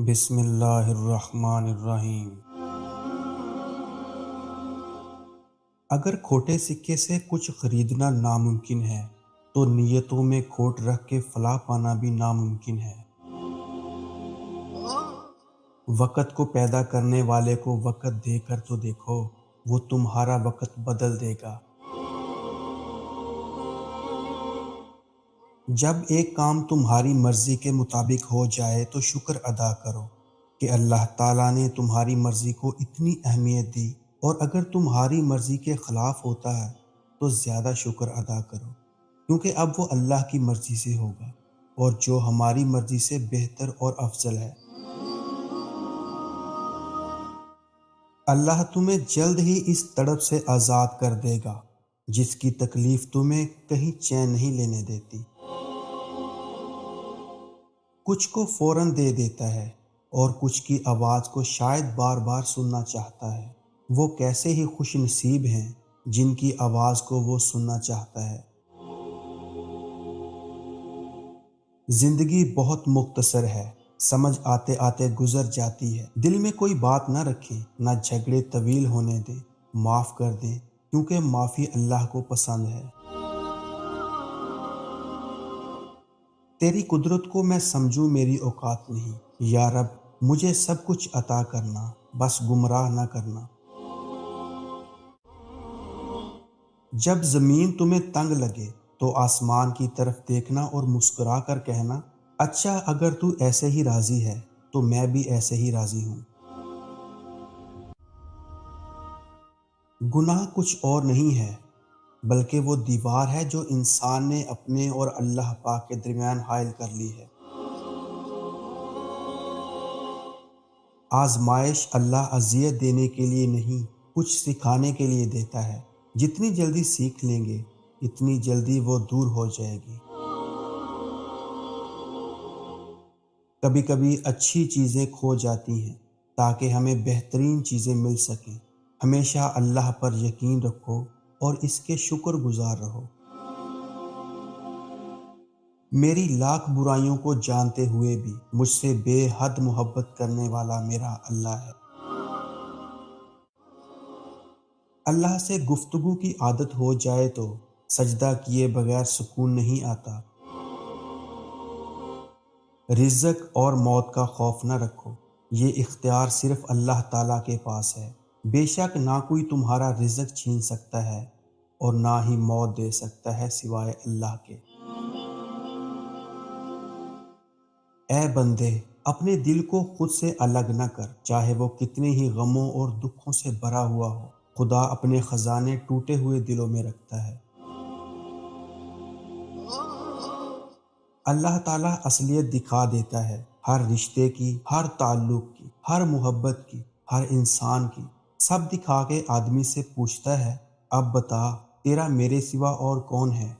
بسم اللہ الرحمن الرحیم۔ اگر کھوٹے سکے سے کچھ خریدنا ناممکن ہے تو نیتوں میں کھوٹ رکھ کے فلاح پانا بھی ناممکن ہے۔ وقت کو پیدا کرنے والے کو وقت دے کر تو دیکھو، وہ تمہارا وقت بدل دے گا۔ جب ایک کام تمہاری مرضی کے مطابق ہو جائے تو شکر ادا کرو کہ اللہ تعالیٰ نے تمہاری مرضی کو اتنی اہمیت دی، اور اگر تمہاری مرضی کے خلاف ہوتا ہے تو زیادہ شکر ادا کرو، کیونکہ اب وہ اللہ کی مرضی سے ہوگا، اور جو ہماری مرضی سے بہتر اور افضل ہے۔ اللہ تمہیں جلد ہی اس تڑپ سے آزاد کر دے گا جس کی تکلیف تمہیں کہیں چین نہیں لینے دیتی۔ کچھ کو فوراً دے دیتا ہے اور کچھ کی آواز کو شاید بار بار سننا چاہتا ہے۔ وہ کیسے ہی خوش نصیب ہیں جن کی آواز کو وہ سننا چاہتا ہے۔ زندگی بہت مختصر ہے، سمجھ آتے آتے گزر جاتی ہے۔ دل میں کوئی بات نہ رکھیں، نہ جھگڑے طویل ہونے دیں، معاف کر دیں، کیونکہ معافی اللہ کو پسند ہے۔ تیری قدرت کو میں سمجھوں میری اوقات نہیں، یا رب مجھے سب کچھ عطا کرنا، بس گمراہ نہ کرنا۔ جب زمین تمہیں تنگ لگے تو آسمان کی طرف دیکھنا اور مسکرا کر کہنا، اچھا اگر تو ایسے ہی راضی ہے تو میں بھی ایسے ہی راضی ہوں۔ گناہ کچھ اور نہیں ہے بلکہ وہ دیوار ہے جو انسان نے اپنے اور اللہ پاک کے درمیان حائل کر لی ہے۔ آزمائش اللہ اذیت دینے کے لیے نہیں، کچھ سکھانے کے لیے دیتا ہے۔ جتنی جلدی سیکھ لیں گے اتنی جلدی وہ دور ہو جائے گی۔ کبھی کبھی اچھی چیزیں کھو جاتی ہیں تاکہ ہمیں بہترین چیزیں مل سکیں۔ ہمیشہ اللہ پر یقین رکھو اور اس کے شکر گزار رہو۔ میری لاکھ برائیوں کو جانتے ہوئے بھی مجھ سے بے حد محبت کرنے والا میرا اللہ ہے۔ اللہ سے گفتگو کی عادت ہو جائے تو سجدہ کیے بغیر سکون نہیں آتا۔ رزق اور موت کا خوف نہ رکھو، یہ اختیار صرف اللہ تعالیٰ کے پاس ہے۔ بے شک نہ کوئی تمہارا رزق چھین سکتا ہے اور نہ ہی موت دے سکتا ہے سوائے اللہ کے۔ اے بندے، اپنے دل کو خود سے الگ نہ کر، چاہے وہ کتنے ہی غموں اور دکھوں سے بھرا ہوا ہو۔ خدا اپنے خزانے ٹوٹے ہوئے دلوں میں رکھتا ہے۔ اللہ تعالیٰ اصلیت دکھا دیتا ہے، ہر رشتے کی، ہر تعلق کی، ہر محبت کی، ہر انسان کی، سب دکھا کے آدمی سے پوچھتا ہے، اب بتا تیرا میرے سوا اور کون ہے؟